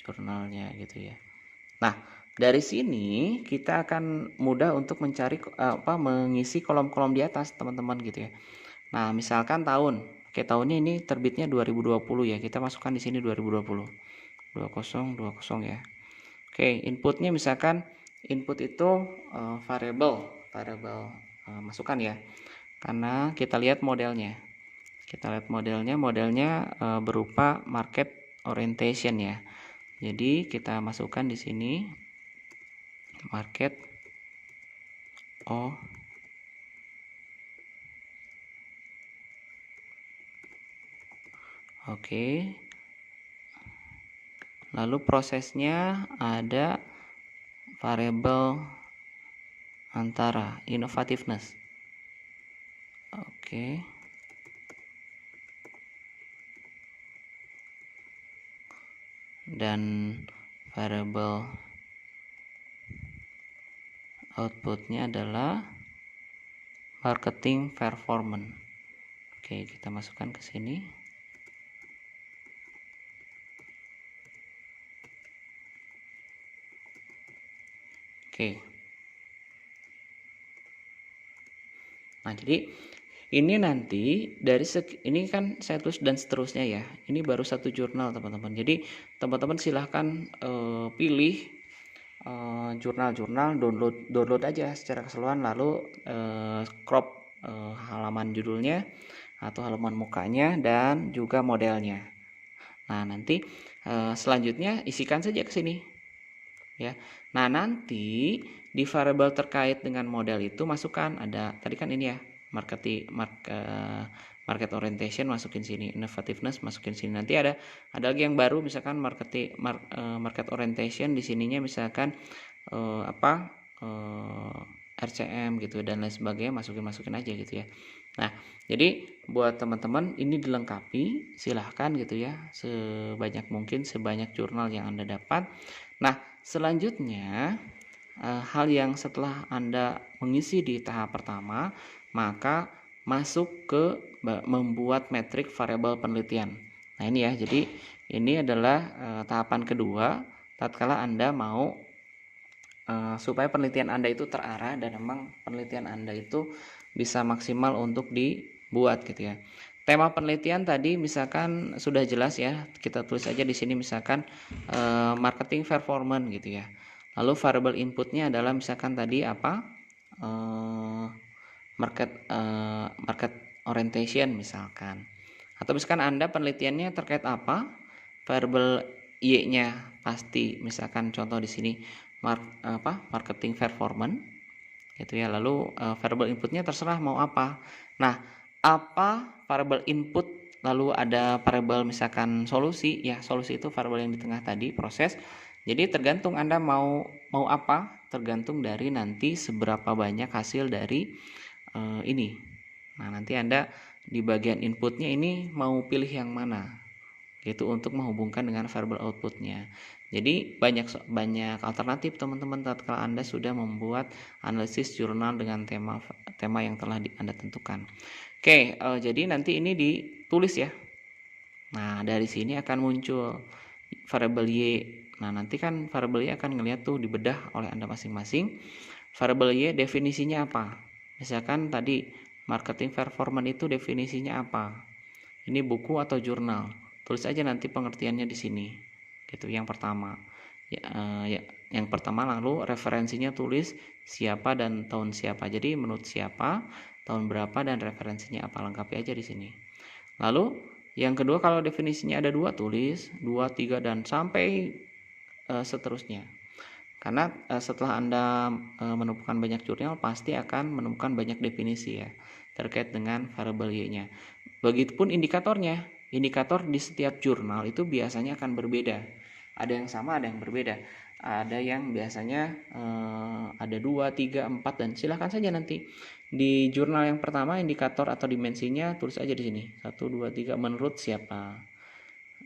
jurnalnya gitu ya. Nah, dari sini kita akan mudah untuk mencari mengisi kolom-kolom di atas teman-teman gitu ya. Nah, misalkan tahun. Oke, tahunnya ini terbitnya 2020 ya. Kita masukkan di sini 2020. 2020 ya. Oke, inputnya misalkan input itu variable masukkan ya. Karena kita lihat modelnya. Modelnya berupa market orientation ya. Jadi kita masukkan di sini market Oke. Lalu prosesnya ada variabel antara innovativeness. Oke. Dan variabel outputnya adalah marketing performance. Oke, kita masukkan ke sini. Oke. Nah, jadi ini nanti dari ini kan saya tulis dan seterusnya ya. Ini baru satu jurnal teman-teman. Jadi teman-teman silahkan pilih jurnal-jurnal, download aja secara keseluruhan, lalu crop halaman judulnya atau halaman mukanya dan juga modelnya. Nah, nanti selanjutnya isikan saja ke sini ya. Nah, nanti di variabel terkait dengan model itu masukkan, ada tadi kan ini ya, market orientation masukin sini, innovativeness masukin sini. Nanti ada lagi yang baru, misalkan market orientation, di sininya misalkan RCM gitu dan lain sebagainya, masukin aja gitu ya. Nah, jadi buat teman-teman ini dilengkapi, silahkan gitu ya, sebanyak mungkin, sebanyak jurnal yang Anda dapat. Nah, selanjutnya hal yang setelah Anda mengisi di tahap pertama, maka masuk ke membuat metrik variabel penelitian. Nah, ini ya, jadi ini adalah tahapan kedua tatkala Anda mau supaya penelitian Anda itu terarah dan memang penelitian Anda itu bisa maksimal untuk dibuat gitu ya. Tema penelitian tadi misalkan sudah jelas ya, kita tulis aja di sini misalkan marketing performance gitu ya. Lalu variable inputnya adalah misalkan tadi apa, market orientation misalkan. Atau misalkan Anda penelitiannya terkait apa, variable Y-nya pasti misalkan contoh di sini marketing performance gitu ya. Lalu variable inputnya terserah mau apa. Nah, apa variable input, lalu ada variable misalkan solusi ya, solusi itu variable yang di tengah tadi, proses. Jadi tergantung Anda mau apa, tergantung dari nanti seberapa banyak hasil dari ini. Nah, nanti Anda di bagian inputnya ini mau pilih yang mana gitu untuk menghubungkan dengan variable outputnya. Jadi banyak alternatif teman-teman tatkala Anda sudah membuat analisis jurnal dengan tema yang telah Anda tentukan. Oke, jadi nanti ini ditulis ya. Nah, dari sini akan muncul variable Y. Nah, nanti kan variable Y akan ngelihat tuh dibedah oleh Anda masing-masing. Variable Y definisinya apa? Misalkan tadi marketing performance itu definisinya apa? Ini buku atau jurnal? Tulis aja nanti pengertiannya di sini. Gitu yang pertama. Yang pertama, lalu referensinya tulis siapa dan tahun siapa. Jadi menurut siapa, tahun berapa dan referensinya apa, lengkapi aja di sini. Lalu yang kedua, kalau definisinya ada 2, tulis 2, 3 dan sampai seterusnya. Karena setelah Anda menemukan banyak jurnal, pasti akan menemukan banyak definisi ya terkait dengan variable Y-nya. Begitupun indikatornya. Indikator di setiap jurnal itu biasanya akan berbeda. Ada yang sama, ada yang berbeda. Ada yang biasanya ada 2, 3, 4 dan silahkan saja nanti Di jurnal yang pertama indikator atau dimensinya tulis aja di sini. 1 2 3 menurut siapa.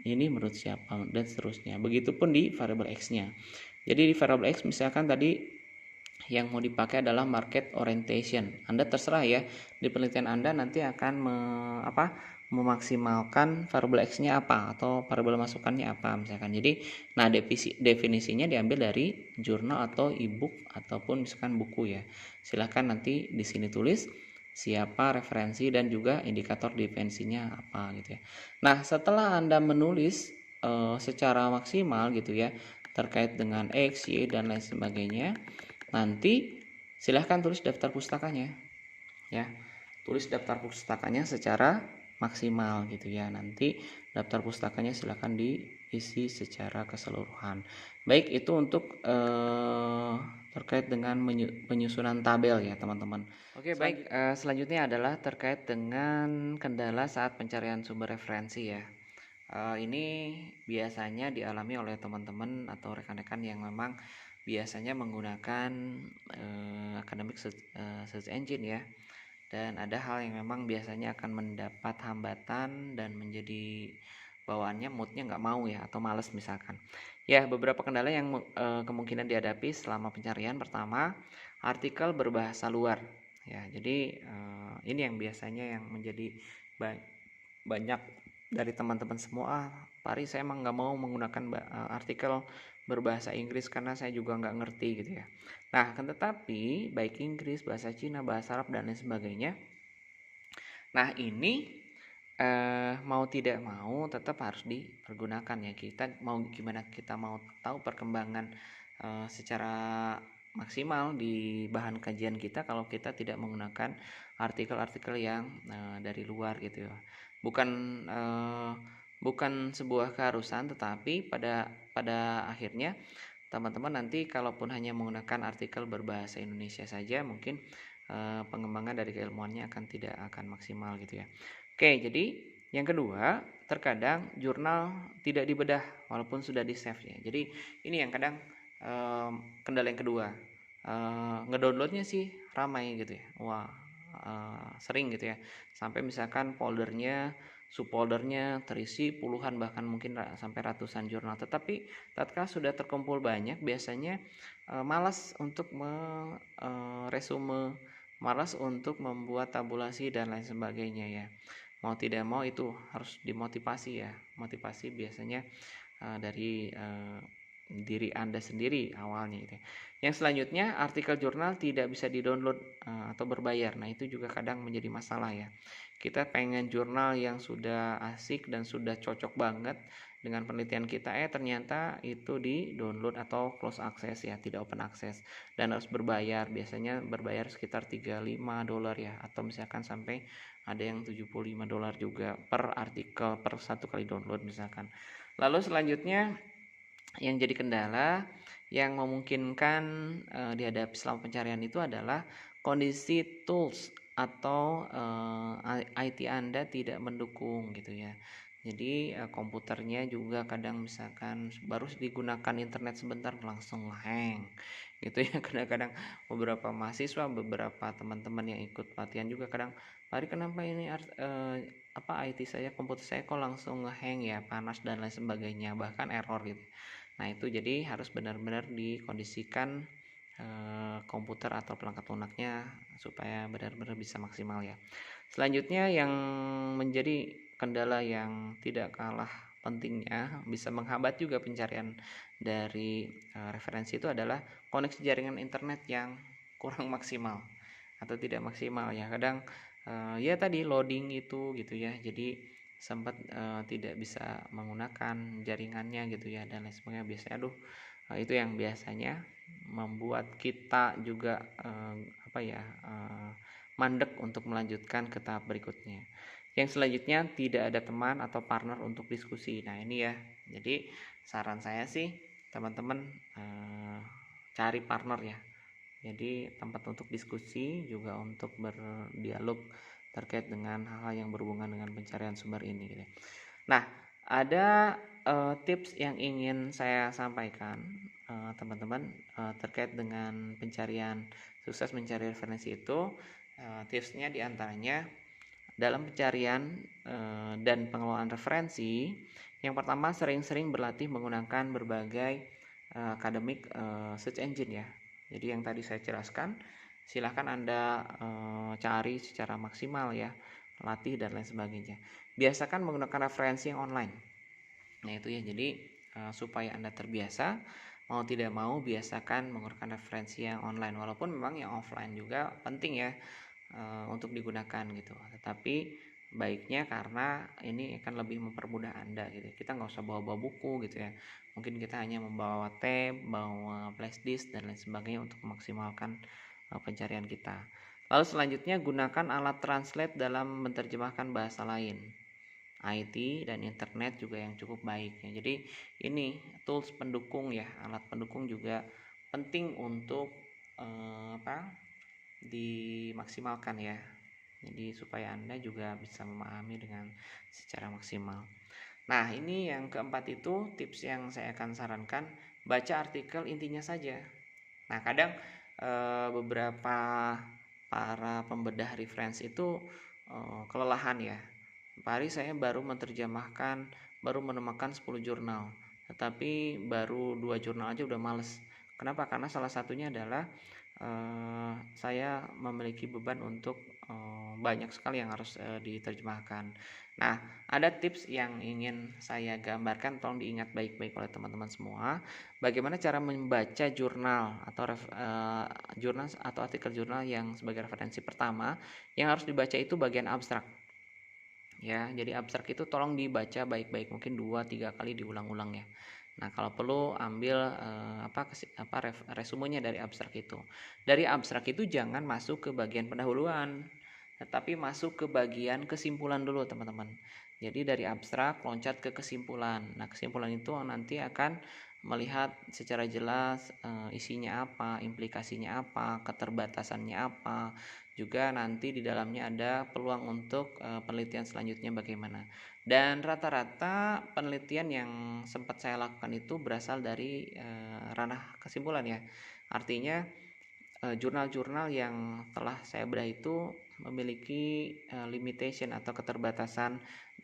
Ini menurut siapa dan seterusnya. Begitupun di variable X-nya. Jadi di variable X misalkan tadi yang mau dipakai adalah market orientation. Anda terserah ya, di penelitian Anda nanti akan memaksimalkan variable X-nya apa atau variable masukannya apa misalkan. Jadi, nah definisinya diambil dari jurnal atau e-book ataupun misalkan buku ya. Silahkan nanti di sini tulis siapa, referensi, dan juga indikator definisinya apa gitu ya. Nah, setelah Anda menulis secara maksimal gitu ya terkait dengan X, Y, dan lain sebagainya, nanti silahkan tulis daftar pustakanya ya, tulis daftar pustakanya secara maksimal gitu ya. Nanti daftar pustakanya silahkan diisi secara keseluruhan. Baik, itu untuk terkait dengan penyusunan tabel ya teman-teman. Oke, baik, selanjutnya adalah terkait dengan kendala saat pencarian sumber referensi ya. Ini biasanya dialami oleh teman-teman atau rekan-rekan yang memang biasanya menggunakan academic search engine ya, dan ada hal yang memang biasanya akan mendapat hambatan dan menjadi bawaannya moodnya nggak mau ya atau males misalkan ya. Beberapa kendala yang kemungkinan dihadapi selama pencarian: pertama, artikel berbahasa luar ya. Jadi ini yang biasanya yang menjadi banyak dari teman-teman semua. Pak Ari, saya emang nggak mau menggunakan artikel berbahasa Inggris karena saya juga nggak ngerti gitu ya. Nah, kan tetapi baik Inggris, bahasa Cina, bahasa Arab, dan lain sebagainya. Nah, ini mau tidak mau tetap harus dipergunakan ya. Kita mau gimana, kita mau tahu perkembangan secara maksimal di bahan kajian kita kalau kita tidak menggunakan artikel-artikel yang dari luar gitu ya. Bukan sebuah keharusan, tetapi pada akhirnya teman-teman nanti kalaupun hanya menggunakan artikel berbahasa Indonesia saja, mungkin pengembangan dari keilmuannya tidak akan maksimal gitu ya. Oke, jadi yang kedua, terkadang jurnal tidak dibedah walaupun sudah di save ya. Jadi ini yang kadang kendala yang kedua. Ngedownloadnya sih ramai gitu ya. Wah, sering gitu ya. Sampai misalkan subfoldernya terisi puluhan bahkan mungkin sampai ratusan jurnal. Tetapi tatkala sudah terkumpul banyak, biasanya malas untuk resume, malas untuk membuat tabulasi dan lain sebagainya ya. Mau tidak mau itu harus dimotivasi ya. Motivasi biasanya dari diri Anda sendiri awalnya gitu ya. Yang selanjutnya, artikel jurnal tidak bisa di-download atau berbayar. Nah, itu juga kadang menjadi masalah ya. Kita pengen jurnal yang sudah asik dan sudah cocok banget dengan penelitian kita, ternyata itu di-download atau close access ya, tidak open access, dan harus berbayar. Biasanya berbayar sekitar $35 ya, atau misalkan sampai ada yang $75 juga per artikel, per satu kali download misalkan. Lalu selanjutnya yang jadi kendala yang memungkinkan dihadapi selama pencarian itu adalah kondisi tools atau IT Anda tidak mendukung gitu ya. Jadi komputernya juga kadang misalkan baru digunakan internet sebentar langsung hang gitu ya. Kadang-kadang beberapa mahasiswa, beberapa teman-teman yang ikut pelatihan juga kadang, Pak Ari, kenapa ini IT saya, komputer saya kok langsung ngehang ya, panas dan lain sebagainya, bahkan error gitu. Nah, itu jadi harus benar-benar dikondisikan komputer atau perangkat lunaknya supaya benar-benar bisa maksimal ya. Selanjutnya yang menjadi kendala yang tidak kalah pentingnya, bisa menghambat juga pencarian dari referensi itu adalah koneksi jaringan internet yang kurang maksimal atau tidak maksimal ya. Kadang ya tadi loading itu gitu ya. Jadi sempat tidak bisa menggunakan jaringannya gitu ya, dan lain sebagainya. Biasanya itu yang biasanya membuat kita juga mandek untuk melanjutkan ke tahap berikutnya. Yang selanjutnya, tidak ada teman atau partner untuk diskusi. Nah, ini ya. Jadi saran saya sih teman-teman cari partner ya. Jadi tempat untuk diskusi, juga untuk berdialog terkait dengan hal-hal yang berhubungan dengan pencarian sumber ini gitu. Nah, ada tips yang ingin saya sampaikan teman-teman terkait dengan sukses mencari referensi itu. Tipsnya diantaranya dalam pencarian dan pengelolaan referensi, yang pertama sering-sering berlatih menggunakan berbagai akademik search engine ya. Jadi yang tadi saya jelaskan, silahkan Anda cari secara maksimal ya, latih dan lain sebagainya. Biasakan menggunakan referensi yang online. Nah itu ya, jadi supaya Anda terbiasa, mau tidak mau biasakan menggunakan referensi yang online, walaupun memang yang offline juga penting ya untuk digunakan gitu. Tetapi baiknya karena ini akan lebih mempermudah Anda gitu. Kita nggak usah bawa-bawa buku gitu ya. Mungkin kita hanya membawa tab, bawa flash disk dan lain sebagainya untuk memaksimalkan pencarian kita. Lalu selanjutnya gunakan alat translate dalam menerjemahkan bahasa lain. IT dan internet juga yang cukup baik ya. Jadi ini tools pendukung ya, alat pendukung juga penting untuk dimaksimalkan ya. Jadi supaya Anda juga bisa memahami dengan secara maksimal. Nah, ini yang keempat itu tips yang saya akan sarankan, baca artikel intinya saja. Nah, kadang beberapa para pembedah referensi itu kelelahan ya. Pak hari saya baru menemukan 10 jurnal, tetapi baru 2 jurnal aja udah males. Kenapa? Karena salah satunya adalah saya memiliki beban untuk banyak sekali yang harus diterjemahkan. Nah, ada tips yang ingin saya gambarkan, tolong diingat baik-baik oleh teman-teman semua. Bagaimana cara membaca jurnal atau artikel jurnal yang sebagai referensi. Pertama, yang harus dibaca itu bagian abstrak. Ya, jadi abstrak itu tolong dibaca baik-baik, mungkin 2-3 kali diulang-ulang ya. Nah, kalau perlu ambil resumenya dari abstrak itu. Dari abstrak itu jangan masuk ke bagian pendahuluan, tetapi masuk ke bagian kesimpulan dulu, teman-teman. Jadi dari abstrak loncat ke kesimpulan. Nah, kesimpulan itu nanti akan melihat secara jelas isinya apa, implikasinya apa, keterbatasannya apa. Juga nanti di dalamnya ada peluang untuk penelitian selanjutnya bagaimana. Dan rata-rata penelitian yang sempat saya lakukan itu berasal dari ranah kesimpulan ya. Artinya jurnal-jurnal yang telah saya bedah itu memiliki limitation atau keterbatasan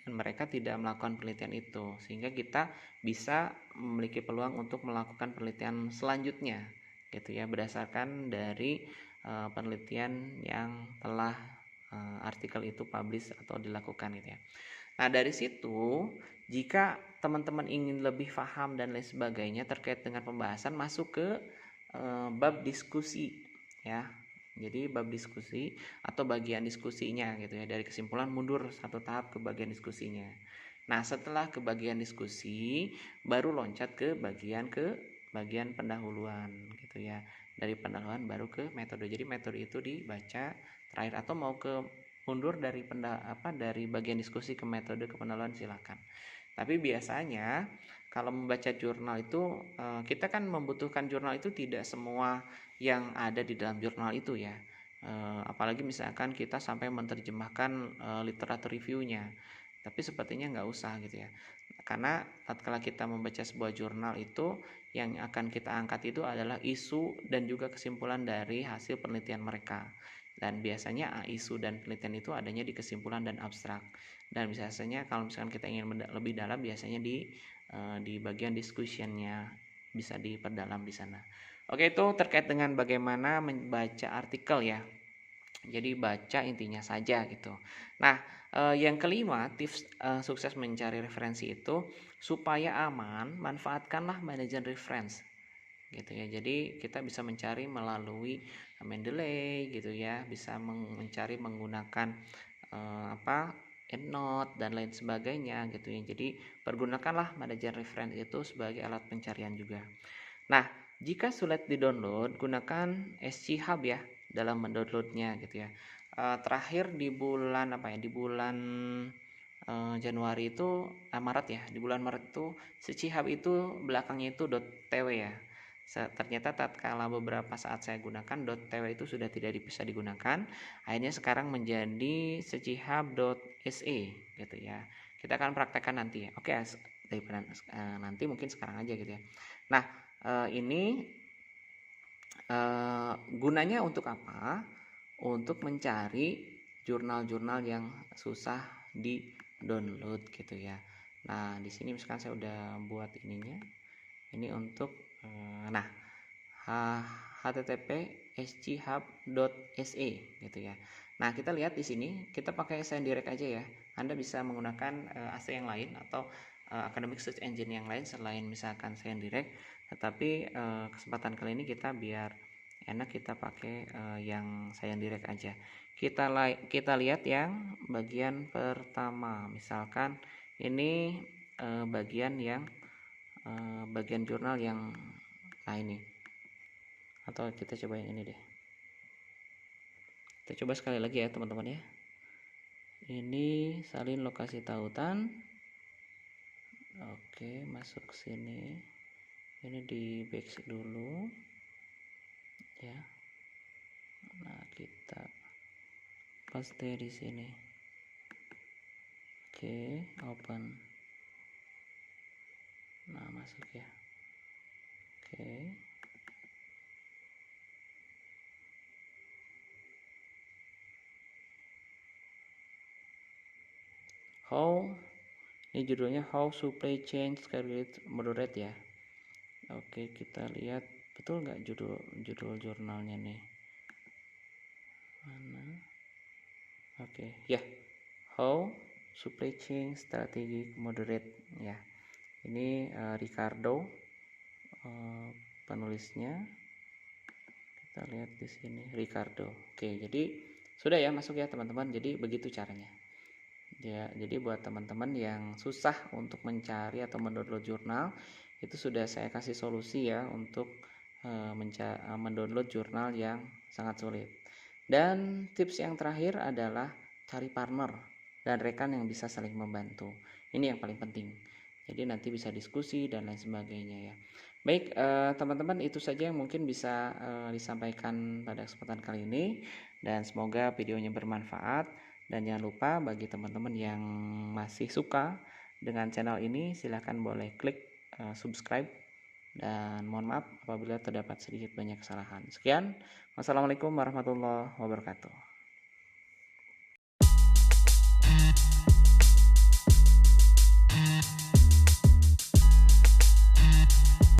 dan mereka tidak melakukan penelitian itu, sehingga kita bisa memiliki peluang untuk melakukan penelitian selanjutnya gitu ya, berdasarkan dari penelitian yang telah artikel itu publish atau dilakukan gitu ya. Nah, dari situ jika teman-teman ingin lebih paham dan lain sebagainya terkait dengan pembahasan, masuk ke bab diskusi ya. Jadi bab diskusi atau bagian diskusinya gitu ya, dari kesimpulan mundur satu tahap ke bagian diskusinya. Nah, setelah ke bagian diskusi baru loncat ke bagian pendahuluan gitu ya. Dari pendahuluan baru ke metode. Jadi metode itu dibaca terakhir, atau mau ke mundur dari dari bagian diskusi ke metode ke pendahuluan silakan. Tapi biasanya kalau membaca jurnal itu kita kan membutuhkan jurnal itu tidak semua yang ada di dalam jurnal itu ya. Apalagi misalkan kita sampai menerjemahkan literatur reviewnya. Tapi sepertinya nggak usah gitu ya. Karena tatkala kita membaca sebuah jurnal itu, yang akan kita angkat itu adalah isu dan juga kesimpulan dari hasil penelitian mereka. Dan biasanya isu dan penelitian itu adanya di kesimpulan dan abstrak. Dan biasanya kalau misalkan kita ingin lebih dalam, biasanya di bagian discussionnya bisa diperdalam di sana. Oke, itu terkait dengan bagaimana membaca artikel ya. Jadi baca intinya saja gitu. Nah, yang kelima, tips sukses mencari referensi itu supaya aman, manfaatkanlah manajer reference gitu ya. Jadi kita bisa mencari melalui Mendeley gitu ya, bisa mencari menggunakan EndNote dan lain sebagainya gitu ya. Jadi pergunakanlah manajer reference itu sebagai alat pencarian juga. Nah, jika sulit di-download, gunakan SC Hub ya dalam mendownloadnya gitu ya. Terakhir di bulan Januari itu Maret ya. Di bulan Maret itu SC Hub itu belakangnya itu .tw ya. Ternyata tatkala beberapa saat saya gunakan, .tw itu sudah tidak bisa digunakan. Akhirnya sekarang menjadi secihub.se gitu ya. Kita akan praktekkan nanti ya. Oke, daripada nanti mungkin sekarang aja gitu ya. Nah, ini gunanya untuk apa? untuk mencari jurnal-jurnal yang susah di download gitu ya. Nah, di sini misalkan saya udah buat ininya. Ini untuk nah http schhub.se gitu ya. Nah, kita lihat di sini kita pakai ScienDirect aja ya. Anda bisa menggunakan AC yang lain atau academic search engine yang lain selain misalkan ScienDirect, tetapi kesempatan kali ini kita biar enak kita pakai yang ScienDirect aja. Kita lihat yang bagian pertama. Misalkan ini bagian yang bagian jurnal yang ini, atau kita coba yang ini deh. Kita coba sekali lagi ya teman-teman ya. Ini salin lokasi tautan. Oke, masuk sini. Ini di back dulu ya. Nah, kita paste di sini. Oke, open. Nah, masuk ya. Oke. How, ini judulnya How Supply Chain Moderate ya. Oke, kita lihat betul nggak judul jurnalnya nih. Mana? Oke, ya. How Supply Chain Strategic Moderate ya. Ini Ricardo penulisnya. Kita lihat di sini Ricardo. Oke, jadi sudah ya masuk ya teman-teman. Jadi begitu caranya. Ya, jadi buat teman-teman yang susah untuk mencari atau mendownload jurnal, itu sudah saya kasih solusi ya untuk mendownload jurnal yang sangat sulit. Dan tips yang terakhir adalah cari partner dan rekan yang bisa saling membantu. Ini yang paling penting. Jadi nanti bisa diskusi dan lain sebagainya ya. Baik, teman-teman, itu saja yang mungkin bisa disampaikan pada kesempatan kali ini, dan semoga videonya bermanfaat. Dan jangan lupa bagi teman-teman yang masih suka dengan channel ini, silahkan boleh klik subscribe, dan mohon maaf apabila terdapat sedikit banyak kesalahan. Sekian, wassalamualaikum warahmatullahi wabarakatuh.